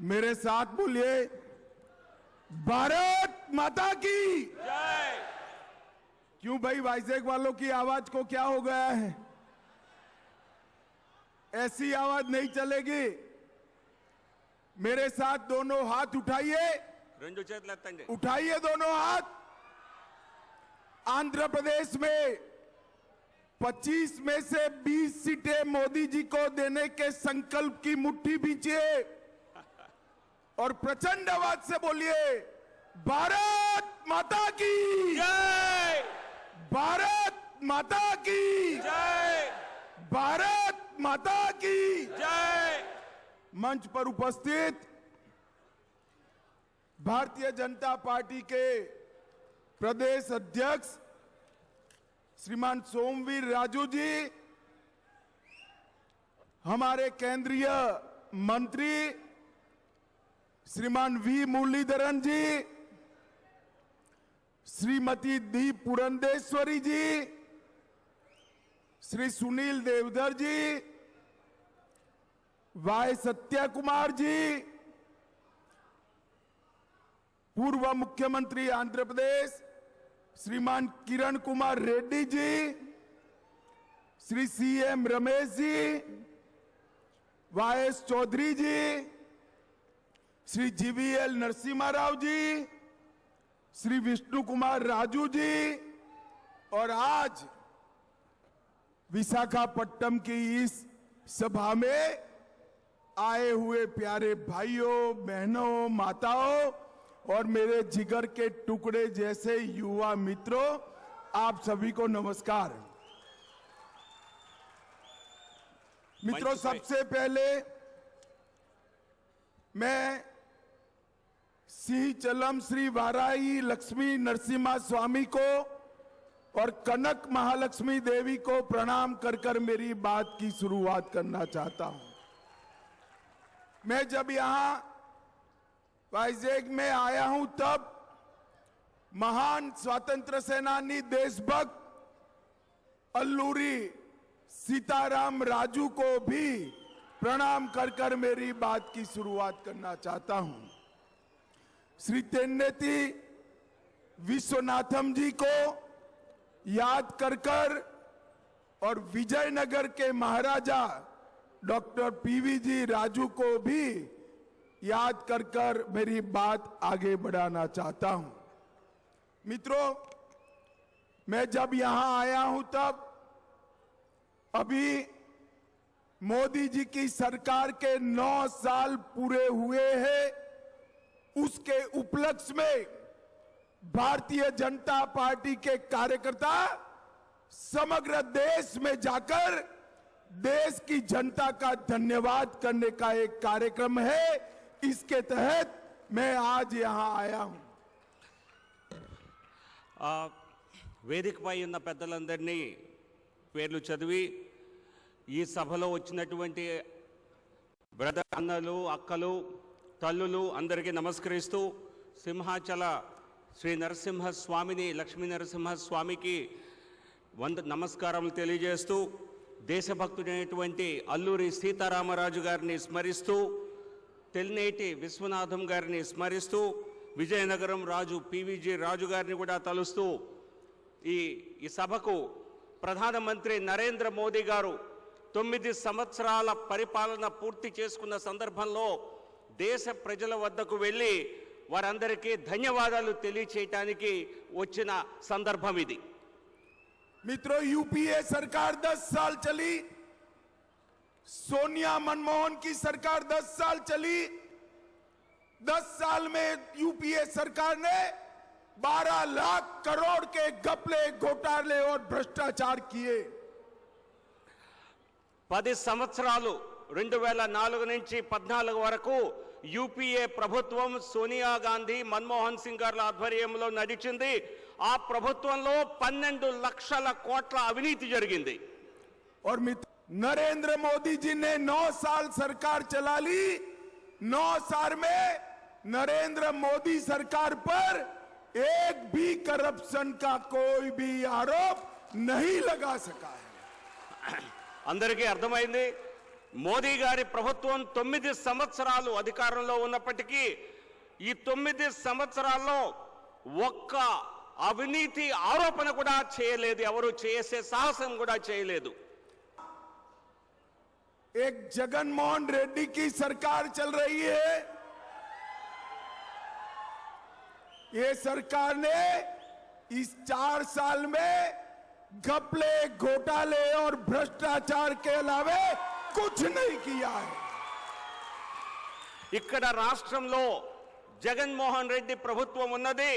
मेरे साथ बोलिए, भारत माता की जय। क्यों भाई, वाइजैक वालों की आवाज को क्या हो गया है? ऐसी आवाज नहीं चलेगी। मेरे साथ दोनों हाथ उठाइए, రెండు చేతులు ఎత్తండి। उठाइए दोनों हाथ। आंध्र प्रदेश में 25 में से 20 सीटें मोदी जी को देने के संकल्प की मुट्ठी भींचिए और प्रचंड आवाज से बोलिए, भारत माता की जय। भारत माता की जय। भारत माता की जय। मंच पर उपस्थित भारतीय जनता पार्टी के प्रदेश अध्यक्ष श्रीमान सोमवीर राजू जी, हमारे केंद्रीय मंत्री श्रीमान वी मुरलीधरन जी, श्रीमती डी पुरंदेश्वरी जी, श्री सुनील देवधर जी, वाई सत्य कुमार जी, पूर्व मुख्यमंत्री आंध्र प्रदेश श्रीमान Kiran Kumar Reddy ji, Shri CM Ramesh ji, YS Chowdary ji, Shri GVL Narasimha Rao ji, Shri Vishnu Kumar Raju ji और आज विशाखापट्टनम की इस सभा में आए हुए प्यारे भाइयों, बहनों, माताओं और मेरे जिगर के टुकड़े जैसे युवा मित्रों, आप सभी को नमस्कार। मित्रों, सबसे पहले मैं सिंहचलम श्री वाराही लक्ष्मी नरसिम्हा स्वामी को और कनक महालक्ष्मी देवी को प्रणाम कर कर मेरी बात की शुरुआत करना चाहता हूं। मैं जब यहां वाइजैक में आया हूं तब महान स्वतंत्र सेनानी देशभक्त अल्लूरी सीताराम राजू को भी प्रणाम कर कर मेरी बात की शुरुआत करना चाहता हूं। श्री तेन्नेती विश्वनाथम जी को याद कर कर और विजयनगर के महाराजा डॉक्टर पीवी जी राजू को भी याद कर कर मेरी बात आगे बढ़ाना चाहता हूं। मित्रों, मैं जब यहां आया हूं तब अभी मोदी जी की सरकार के 9 साल पूरे हुए हैं। उसके उपलक्ष्य में भारतीय जनता पार्टी के कार्यकर्ता समग्र देश में जाकर देश की जनता का धन्यवाद करने का एक कार्यक्रम है। इसके तहत मैं आज यहां आया हूं। వేదికపై ఉన్న పెద్దలందరినీ పేర్లు చదివి ఈ సభలో వచ్చినటువంటి బ్రదర్ అన్నలు, అక్కలు, తల్లులు అందరికీ నమస్కరిస్తూ సింహాచల శ్రీ నరసింహ స్వామిని, లక్ష్మీ నరసింహ స్వామికి నమస్కారములు తెలియజేస్తూ దేశభక్తుడైనటువంటి అల్లూరి సీతారామరాజు గారిని స్మరిస్తూ, తెల్నేటి విశ్వనాథం గారిని స్మరిస్తూ, విజయనగరం రాజు పీవీజీ రాజు గారిని కూడా తలుస్తూ ఈ సభకు ప్రధానమంత్రి నరేంద్ర మోదీ గారు 9 సంవత్సరాల పరిపాలన పూర్తి చేసుకున్న సందర్భంలో దేశ ప్రజల వద్దకు వెళ్ళి వారందరికీ ధన్యవాదాలు తెలియచేయడానికి వచ్చిన సందర్భం ఇది। मित्रों, यूपीए सरकार 10 साल चली, सोनिया मनमोहन की सरकार 10 साल चली। 10 साल में यूपीए सरकार ने 12 लाख करोड़ के घपले, घोटाले और भ्रष्टाचार किए। 10 సంవత్సరాలు 2004 నుంచి 14 వరకు యూపీఏ ప్రభుత్వం సోనియా గాంధీ, మన్మోహన్ సింగ్ గారి ఆధ్వర్యంలో నడిచింది। ఆ ప్రభుత్వంలో 12 లక్షల కోట్ల అవినీతి జరిగింది। और नरेंद्र मोदी जी ने 9 साल सरकार चला ली। 9 साल में नरेंद्र मोदी सरकार पर एक भी करप्शन का कोई भी आरोप नहीं लगा सका है। అందరికీ అర్థమైంది। మోదీ గారి ప్రభుత్వం 9 సంవత్సరాలు అధికారంలో ఉన్నప్పటికీ ఈ 9 సంవత్సరాల్లో ఒక్క అవినీతి ఆరోపణ కూడా చేయలేదు, ఎవరు చేసే సాహసం కూడా చేయలేదు. एक जगनमोहन रेड्डी की सरकार चल रही है। ये सरकार ने इस 4 साल में घपले, घोटाले और भ्रष्टाचार के अलावे कुछ नहीं किया है। ఇక్కడ రాష్ట్రంలో జగన్మోహన్ రెడ్డి ప్రభుత్వం ఉన్నది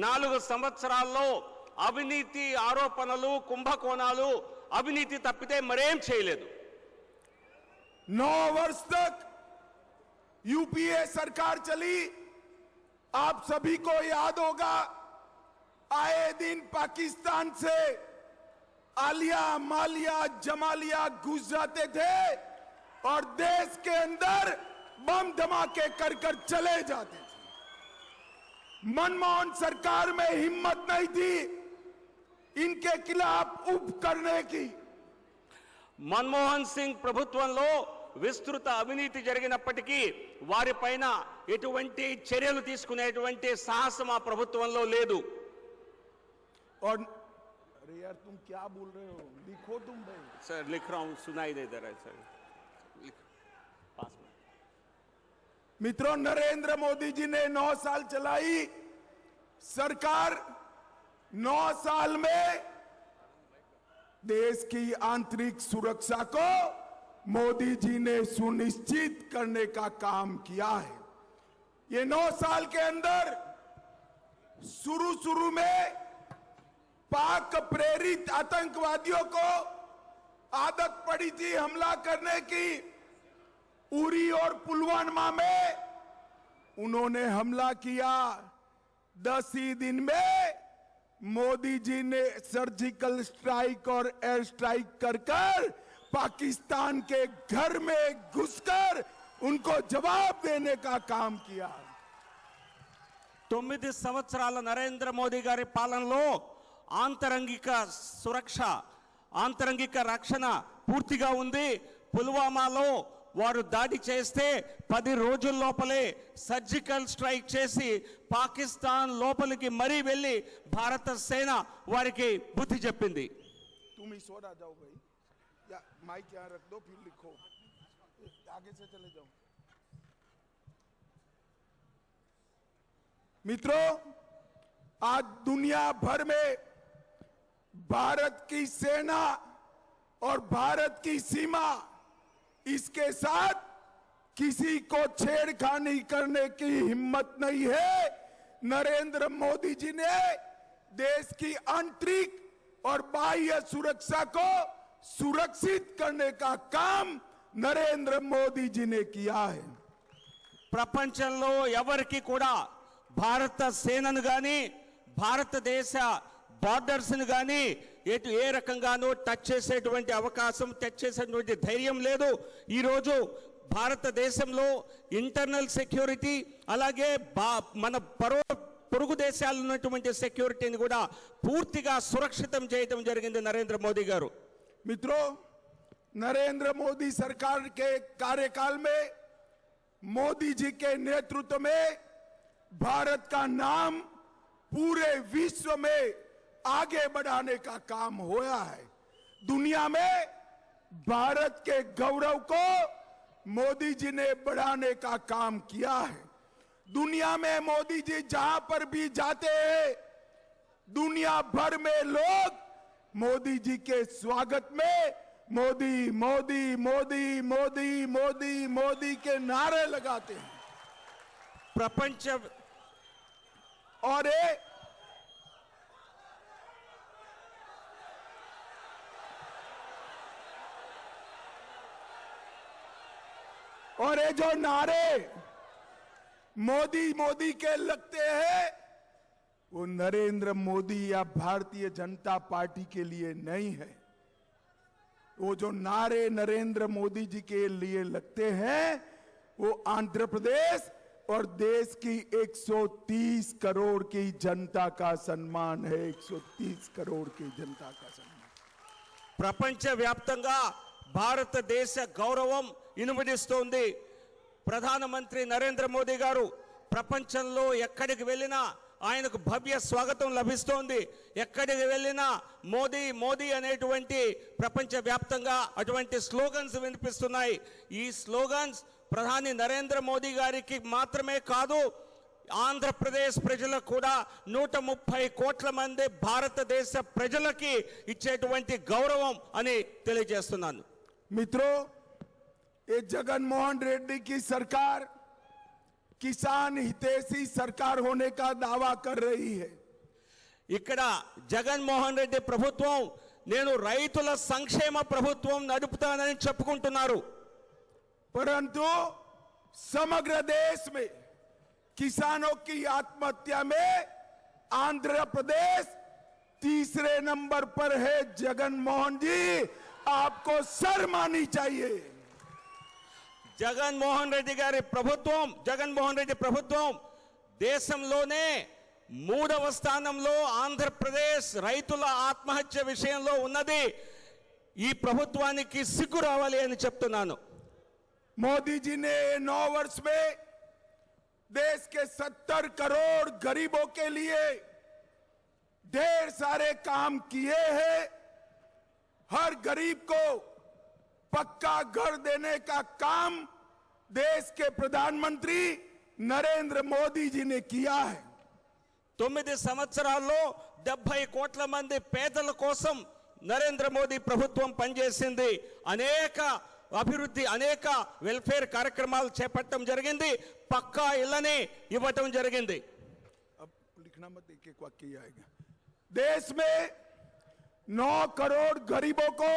4 సంవత్సరాల్లో అవినీతి ఆరోపణలు, కుంభకోణాలు, అవినీతి తప్పితే మరేం చేయలేదు. 9 वर्ष तक यूपीए सरकार चली। आप सभी को याद होगा, आए दिन पाकिस्तान से आलिया, मालिया, जमालिया घुस जाते थे और देश के अंदर बम धमाके कर कर चले जाते थे। मनमोहन सरकार में हिम्मत नहीं थी इनके खिलाफ उप करने की। మన్మోహన్ సింగ్ ప్రభుత్వంలో విస్తృత అవినీతి జరిగినప్పటికీ వారిపైన ఎటువంటి చర్యలు తీసుకునేటువంటి సాహసం ఆ ప్రభుత్వంలో లేదు. और अरे यार तुम क्या बोल रहे हो, लिखो तुम भाई। सर लिख रहा हूं, सुनाई दे रहा है सर, पास में। मित्रों, नरेंद्र मोदी जी ने 9 साल चलाई सरकार। 9 साल में देश की आंतरिक सुरक्षा को मोदी जी ने सुनिश्चित करने का काम किया है। ये 9 साल के अंदर शुरू में पाक प्रेरित आतंकवादियों को आदत पड़ी थी हमला करने की। उरी और पुलवामा में उन्होंने हमला किया। 10 ही दिन में मोदी जी ने सर्जिकल स्ट्राइक और एयर स्ट्राइक कर पाकिस्तान के घर में घुसकर उनको जवाब देने का काम किया। 9 సంవత్సరాల నరేంద్ర మోదీ గారి పాలనలో ఆంతరంగిక సురక్ష, ఆంతరంగిక రక్షణ పూర్తిగా ఉంది. పుల్వామాలో వారు దాడి చేస్తే 10 రోజుల లోపలే సర్జికల్ స్ట్రైక్ చేసి పాకిస్తాన్ లోపలికి మరీ వెళ్ళి భారత సేన వారికి బుద్ధి చెప్పింది. तुम ही सो जाओ भाई, या माइक यहाँ रख दो, फिर लिखो, आगे से चले जाओ। मित्रों, आज दुनिया भर में भारत की सेना और भारत की सीमा, इसके साथ किसी को छेड़खानी करने की हिम्मत नहीं है। नरेंद्र मोदी जी ने देश की आंतरिक और बाह्य सुरक्षा को सुरक्षित करने का काम नरेंद्र मोदी जी ने किया है। ప్రపంచంలో ఎవరికి కూడా భారత సేనను గాని భారతదేశ బార్డర్స్ ను గాని ఏ రకంగానూ టచ్ చేసేటువంటి అవకాశం, టచ్ చేసేటువంటి ధైర్యం లేదు. ఈ రోజు భారతదేశంలో ఇంటర్నల్ సెక్యూరిటీ, అలాగే మన పొరుగు దేశాల్లో ఉన్నటువంటి సెక్యూరిటీని కూడా పూర్తిగా సురక్షితం చేయడం జరిగింది నరేంద్ర మోదీ గారు. मित्रों, नरेंद्र मोदी सरकार के कार्यकाल में मोदी जी के नेतृत्व में भारत का नाम पूरे विश्व में आगे बढ़ाने का काम होया है। दुनिया में भारत के गौरव को मोदी जी ने बढ़ाने का काम किया है। दुनिया में मोदी जी जहां पर भी जाते हैं, दुनिया भर में लोग मोदी जी के स्वागत में मोदी मोदी मोदी मोदी मोदी मोदी के नारे लगाते हैं। ప్రపంచ और ये जो नारे मोदी मोदी के लगते हैं, वो नरेंद्र मोदी या भारतीय जनता पार्टी के लिए नहीं है। वो जो नारे नरेंद्र मोदी जी के लिए लगते हैं, वो आंध्र प्रदेश और देश की 130 करोड़ की जनता का सम्मान है। 130 करोड़ की जनता का सम्मान। ప్రపంచవ్యాప్తంగా భారతదేశ గౌరవం ఇనుమడిస్తోంది. ప్రధానమంత్రి నరేంద్ర మోదీ గారు ప్రపంచంలో ఎక్కడికి వెళ్ళినా ఆయనకు భవ్య స్వాగతం లభిస్తోంది. ఎక్కడికి వెళ్ళినా మోదీ మోదీ అనేటువంటి ప్రపంచవ్యాప్తంగా అటువంటి స్లోగన్స్ వినిపిస్తున్నాయి. ఈ స్లోగన్స్ ప్రధాని నరేంద్ర మోదీ గారికి మాత్రమే కాదు, ఆంధ్రప్రదేశ్ ప్రజలకు కూడా 130 కోట్ల మంది భారతదేశ ప్రజలకి ఇచ్చేటువంటి గౌరవం అని తెలియజేస్తున్నాను. मित्रों, ये जगनमोहन रेड्डी की सरकार किसान हितैषी सरकार होने का दावा कर रही है. ఇక్కడ జగన్మోహన్ రెడ్డి ప్రభుత్వం నేను రైతుల సంక్షేమ ప్రభుత్వం నడుపుతానని చెప్పుకుంటున్నారు. परंतु समग्र देश में किसानों की आत्महत्या में आंध्र प्रदेश तीसरे नंबर पर है. जगनमोहन जी, आपको शर्म आनी चाहिए. జగన్మోహన్ రెడ్డి ప్రభుత్వం దేశంలోనే 3వ స్థానంలో ఆంధ్రప్రదేశ్ రైతుల ఆత్మహత్య విషయంలో ఉన్నది. ఈ ప్రభుత్వానికి సిగ్గు రావాలి అని చెప్తున్నాను. मोदी जी ने 9 वर्ष में देश के 70 करोड़ गरीबों के लिए ढेर सारे काम किए हैं. हर गरीब को पक्का घर देने का काम देश के प्रधानमंत्री नरेंद्र मोदी जी ने किया है. 9 సంవత్సరాల్లో 70 కోట్ల మంది పేదల కోసం నరేంద్ర మోదీ ప్రభుత్వం పనిచేసింది. అనేక అభివృద్ధి, అనేక వెల్ఫేర్ కార్యక్రమాలు చేపట్టడం జరిగింది. పక్కా ఇళ్లని ఇవ్వటం జరిగింది. अब लिखना मत, एक वाक्य ही आएगा. देश में 9 करोड़ गरीबों को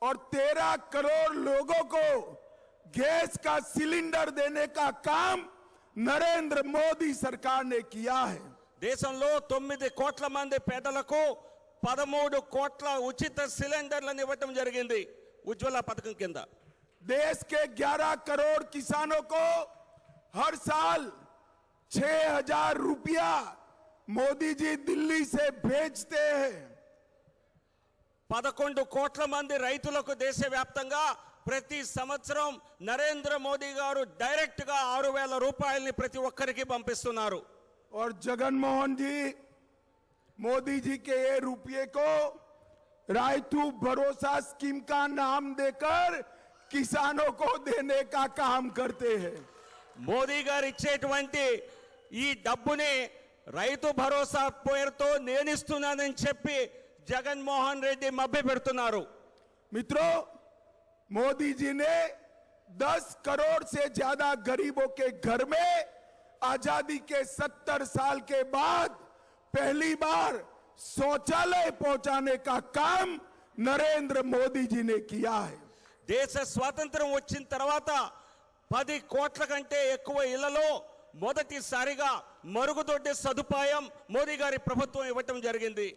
और 13 करोड़ लोगों को गैस का सिलेंडर देने का काम नरेंद्र मोदी सरकार ने किया है. దేశంలో 9 కోట్ల మంది పేదలకు 13 కోట్ల ఉచిత సిలిండర్లను ఇవ్వటం జరిగింది ఉజ్వల పథకం కింద. देश के 11 करोड़ किसानों को हर साल 6,000 रुपया मोदी जी दिल्ली से भेजते हैं. 11 కోట్ల మంది రైతులకు దేశవ్యాప్తంగా ప్రతి సంవత్సరం నరేంద్ర మోదీ గారు డైరెక్ట్ గా 6,000 రూపాయలని ప్రతి ఒక్కరికి పంపిస్తున్నారు. और जगनमोहन जी मोदी जी के ये रुपये को रायतू भरोसा स्कीम का नाम देकर किसानों को देने का काम करते हैं. మోదీ గారు ఇచ్చేటువంటి ఈ డబ్బుని రైతు భరోసా పేరుతో నేనిస్తున్నానని చెప్పి జగన్మోహన్ రెడ్డి మభ్య పెడుతున్నారు. मित्रों, मोदी जी ने 10 करोड़ से ज्यादा गरीबों के घर में आजादी के 70 साल के बाद पहली बार शौचालय पहुंचाने का काम नरेंद्र मोदी जी ने किया है. దేశ స్వాతంత్రం వచ్చిన తర్వాత 10 కోట్ల కంటే ఎక్కువ ఇళ్లలో మొదటిసారిగా మరుగుదొడ్డి సదుపాయం మోదీ గారి ప్రభుత్వం ఇవ్వటం జరిగింది.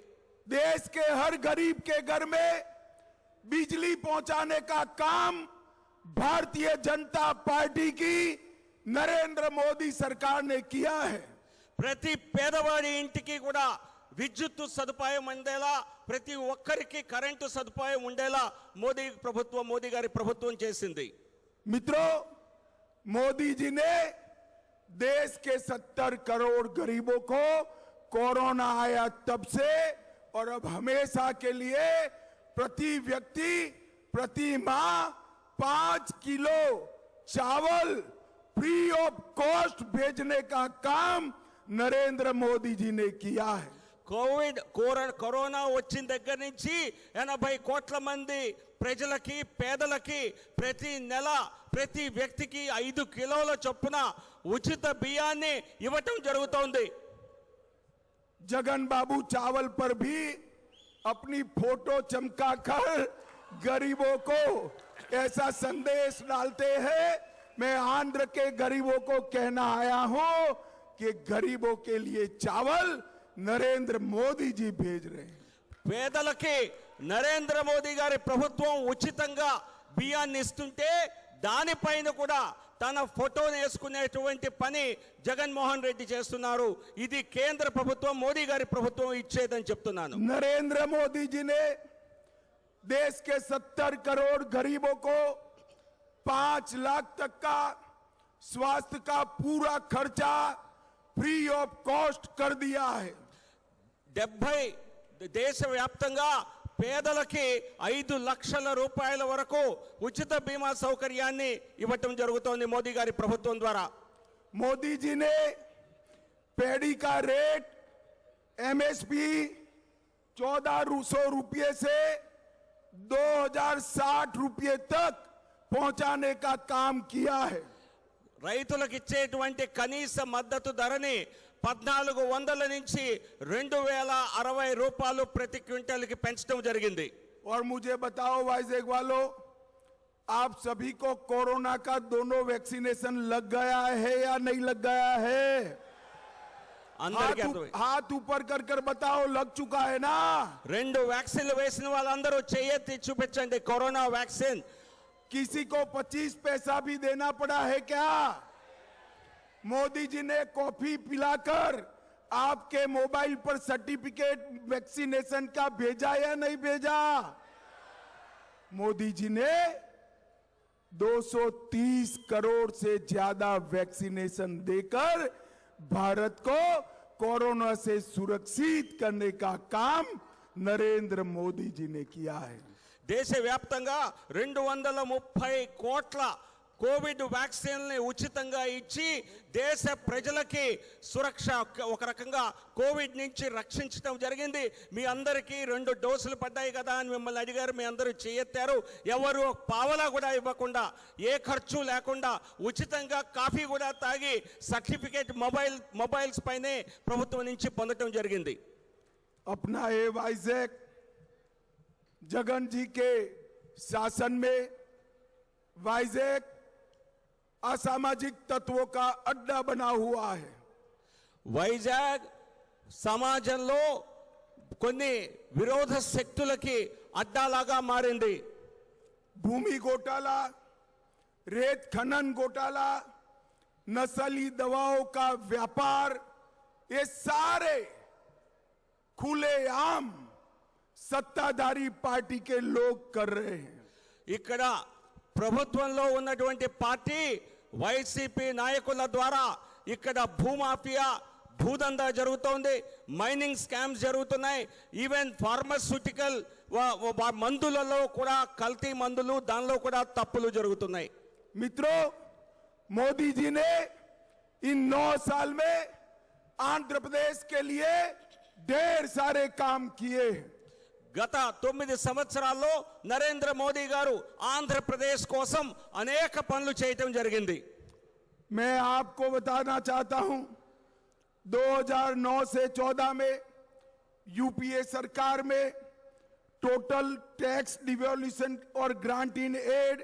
देश के हर गरीब के घर में बिजली पहुंचाने का काम भारतीय जनता पार्टी की नरेंद्र मोदी सरकार ने किया है. ప్రతి పేదవాడి ఇంటికి కూడా విద్యుత్ సదుపాయం ఉండేలా, ప్రతి ఒక్కరికి కరెంటు సదుపాయం ఉండేలా మోదీ గారి ప్రభుత్వం చేసింది. मित्रों, मोदी जी ने देश के 70 करोड़ गरीबों को कोरोना आया तब से और अब हमेशा के लिए प्रति व्यक्ति प्रति माह 5 किलो चावल फ्री ऑफ कॉस्ट भेजने का काम नरेंद्र मोदी जी ने किया है. కరోనా వచ్చిన దగ్గర నుంచి 80 కోట్ల మంది ప్రజలకి, పేదలకి ప్రతి నెల ప్రతి వ్యక్తికి 5 కిలోల చొప్పున ఉచిత బియ్యాన్ని ఇవ్వటం జరుగుతోంది. जगन बाबू चावल पर भी अपनी फोटो चमकाकर गरीबों को ऐसा संदेश डालते हैं. मैं आंध्र के गरीबों को कहना आया हूं कि गरीबों के लिए चावल नरेंद्र मोदी जी भेज रहे हैं. పేదలకి నరేంద్ర మోదీ గారి ప్రభుత్వం ఉచితంగా బియ్యాన్ని ఇస్తుంటే దానిపైన కూడా తన ఫోటోను వేసుకునేటువంటి పని జగన్మోహన్ రెడ్డి చేస్తున్నారు. ఇది కేంద్ర ప్రభుత్వం, మోదీ గారి ప్రభుత్వం ఇచ్చేదని చెప్తున్నాను. नरेंद्र मोदी जी ने देश के 70 करोड़ गरीबों को 5 लाख तक का स्वास्थ्य का पूरा खर्चा फ्री ऑफ कॉस्ट कर दिया है। 70 దేశవ్యాప్తంగా పేదలకి 5 లక్షల రూపాయల వరకు ఉచిత బీమా సౌకర్యాన్ని ఇవ్వటం జరుగుతోంది మోదీ గారి ప్రభుత్వం ద్వారా। मोदी जी ने पैडी का रेट एमएसपी 1400 रुपये से 2060 रुपये तक पहुंचाने का काम किया है। రైతులకు ఇచ్చేటువంటి కనీస మద్దతు ధరని 1400 నుంచి 2060 రూపాయలు ప్రతి క్వింటాల్కి పెంచడం జరిగింది। और मुझे बताओ वाइजेक वालों, आप सभी को कोरोना का दोनों वैक्सीनेशन लग गया है या नहीं लग गया है? అందరికీ అర్థమైంది। हाथ ऊपर कर कर बताओ, लग चुका है ना? 2 వ్యాక్సిన్లు వేసిన వాళ్ళందరూ చేయెత్తి చూపించండి కరోనా వ్యాక్సిన్। किसी को 25 पैसा भी देना पड़ा है क्या? मोदी जी ने कॉफी पिलाकर आपके मोबाइल पर सर्टिफिकेट वैक्सीनेशन का भेजा या नहीं भेजा? मोदी जी ने 230 करोड़ से ज्यादा वैक्सीनेशन देकर भारत को कोरोना से सुरक्षित करने का काम नरेंद्र मोदी जी ने किया है। దేశవ్యాప్తంగా 230 కోట్ల కోవిడ్ వ్యాక్సిన్లని ఉచితంగా ఇచ్చి దేశ ప్రజలకి సురక్ష ఒక రకంగా కోవిడ్ నుంచి రక్షించడం జరిగింది। మీ అందరికీ 2 డోసులు పడ్డాయి కదా అని మిమ్మల్ని అడిగారు, మీ అందరూ చేయెత్తారు। ఎవరు పావలా కూడా ఇవ్వకుండా ఏ ఖర్చు లేకుండా ఉచితంగా కాఫీ కూడా తాగి సర్టిఫికేట్ మొబైల్స్ పైనే ప్రభుత్వం నుంచి పొందడం జరిగింది। अपना ये वाइजेक जगन जी के शासन में वाइजेक असामाजिक तत्वों का अड्डा बना हुआ है। వైజాగ్ సమాజంలో కొన్ని విరోధ శక్తులకి అడ్డాలాగా మారింది। भूमि घोटाला, रेत खनन घोटाला, नस्ली दवाओं का व्यापार, ये सारे खुलेआम सत्ताधारी पार्टी के लोग कर रहे हैं। ఇక్కడ ప్రభుత్వంలో ఉన్నటువంటి పార్టీ వైసీపీ నాయకుల ద్వారా ఇక్కడ భూమాఫియా భూదందా జరుగుతోంది, మైనింగ్ స్కామ్స్ జరుగుతున్నాయి। ఈవెన్ ఫార్మాస్యూటికల్ మందులలో కూడా కల్తీ మందులు, దానిలో కూడా తప్పులు జరుగుతున్నాయి। मित्रों, मोदी जी ने इन 9 साल में आंध्र प्रदेश के लिए ढेर सारे काम किए हैं। గత 9 సంవత్సరాల్లో నరేంద్ర మోదీ గారు ఆంధ్రప్రదేశ్ కోసం అనేక పనులు చేయటం జరిగింది। मैं आपको बताना चाहता हूं, 2009 से 14 में यूपीए सरकार में टोटल टैक्स डिवोल्यूशन और grant in aid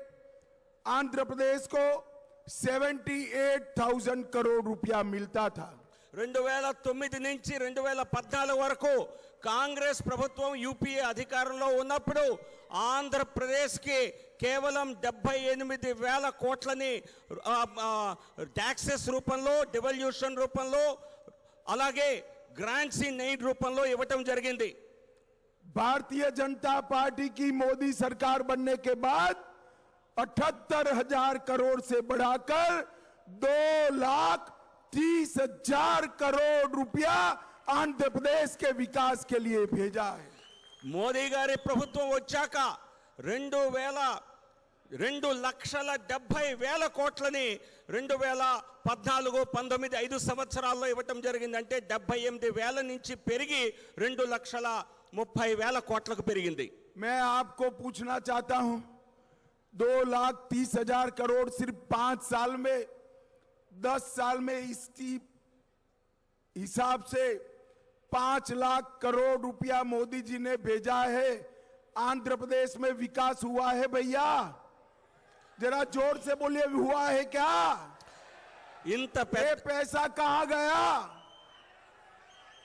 Andhra Pradesh को 78,000 करोड़ रुपया मिलता था। 2009 నుంచి 2014 వరకు కాంగ్రెస్ ప్రభుత్వం యూపీఏ అధికారంలో ఉన్నప్పుడు ఆంధ్రప్రదేశ్కి కేవలం 78,000 కోట్లని ట్యాక్సెస్ రూపంలో, డివల్యూషన్ రూపంలో, అలాగే గ్రాంట్స్ ఇన్ ఎయిడ్ రూపంలో ఇవ్వటం జరిగింది। भारतीय जनता पार्टी की मोदी सरकार बनने के बाद 78,000 करोड़ से बढ़ाकर 2,30,000 करोड़ रुपया आंध्र प्रदेश के विकास के लिए भेजा है। మోదీ గారి ప్రభుత్వం వచ్చాక 2,70,000 కోట్లని 2014-19 5 సంవత్సరాల్లో ఇవ్వటం జరిగింది। అంటే 78,000 నుంచి పెరిగి 2,30,000 కోట్లకు పెరిగింది। मैं आपको पूछना चाहता हूं, 2,30,000 करोड़ सिर्फ 5 साल में, 10 साल में इसकी हिसाब से 5 लाख करोड़ रुपया मोदी जी ने भेजा है। आंध्र प्रदेश में विकास हुआ है भैया? जरा जोर से बोलिए, हुआ है क्या? ఇంత ये पैसा कहां गया?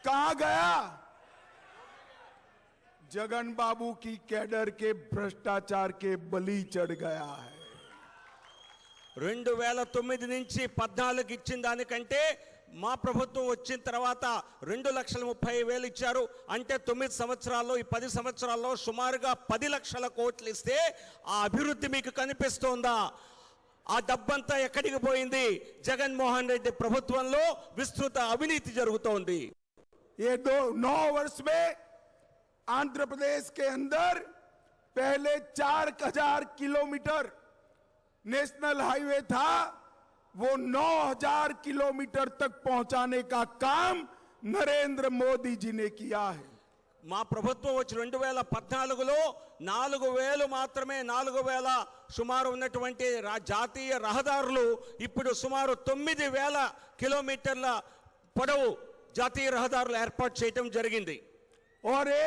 कहां गया? जगन बाबू की कैडर के भ्रष्टाचार के बलि चढ़ गया है। 2009 నుంచి 14 ఇచ్చిన దానికంటే మా ప్రభుత్వం వచ్చిన తర్వాత 2,30,000 ఇచ్చారు. అంటే 9 సంవత్సరాల్లో, ఈ 10 సంవత్సరాల్లో సుమారుగా 10 లక్షల కోట్లు ఇస్తే ఆ అభివృద్ధి మీకు కనిపిస్తోందా? ఆ డబ్బంతా ఎక్కడికి పోయింది? జగన్మోహన్ రెడ్డి ప్రభుత్వంలో విస్తృత అవినీతి జరుగుతోంది. ये 9 वर्ष में आंध्र प्रदेश के अंदर पहले 4,000 किलोमीटर नेशनल हाईवे था, वो 9,000 किलोमीटर तक पहुंचाने का काम नरेंद्र मोदी जी ने किया है। మా ప్రభుత్వం వచ్చి 2014లో 4,000 మాత్రమే, 4,000 సుమారు ఉన్నటువంటి జాతీయ రహదారులు ఇప్పుడు సుమారు 9,000 కిలోమీటర్ల పొడవు జాతీయ రహదారులు ఏర్పాటు చేయడం జరిగింది. और ये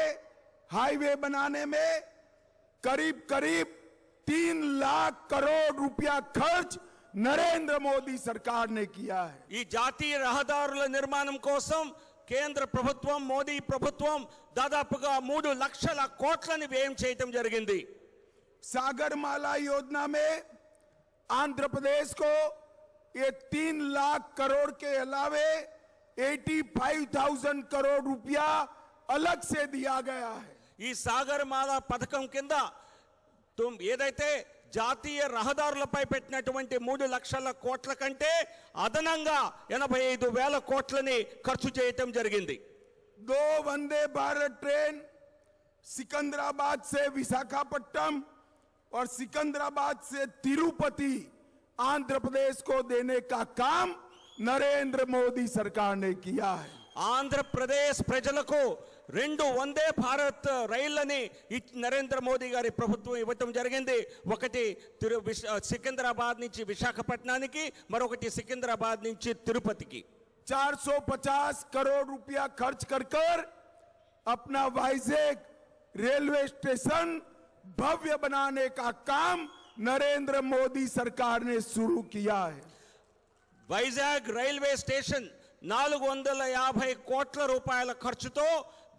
हाईवे बनाने में करीब करीब 3 लाख करोड़ रुपया खर्च नरेंद्र मोदी सरकार ने किया है। ఈ జాతీయ రహదారుల నిర్మాణం కోసం కేంద్ర ప్రభుత్వం, మోదీ ప్రభుత్వం దాదాపుగా 3 లక్షల కోట్లని వ్యయం చేయడం జరిగింది. सागरमाला योजना में आंध्र प्रदेश को ये 3 लाख करोड़ के अलावे 85,000 करोड़ रुपया अलग से दिया गया है। ఈ సాగర్మాల పథకం కింద ఏదైతే జాతీయ రహదారులపై పెట్టినటువంటి 3 లక్షల కోట్ల కంటే అదనంగా 85,000 కోట్లని ఖర్చు చేయటం జరిగింది. 2 वंदे भारत ट्रेन सिकंदराबाद से विशाखापट्टनम और सिकंदराबाद से तिरुपति आंध्र प्रदेश को देने का काम नरेंद्र मोदी सरकार ने किया है। ఆంధ్రప్రదేశ్ ప్రజలకు 2 వందే భారత్ రైళ్లని నరేంద్ర మోదీ గారి ప్రభుత్వం ఇవ్వటం జరిగింది. ఒకటి సికింద్రాబాద్ నుంచి విశాఖపట్నానికి, మరొకటి సికింద్రాబాద్ నుంచి తిరుపతికి. 450 करोड़ रुपया खर्च कर अपना वाइजैक रेलवे स्टेशन भव्य बनाने का काम नरेंद्र मोदी सरकार ने शुरू किया है। వైజాగ్ రైల్వే స్టేషన్ 450 కోట్ల రూపాయల ఖర్చుతో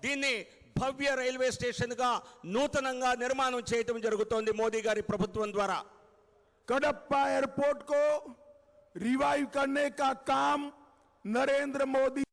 దీన్ని భవ్య రైల్వే స్టేషన్ గా నూతనంగా నిర్మాణం చేయడం జరుగుతోంది మోదీ గారి ప్రభుత్వం ద్వారా. कडप्पा एयरपोर्ट को रिवाइव करने का काम नरेंद्र मोदी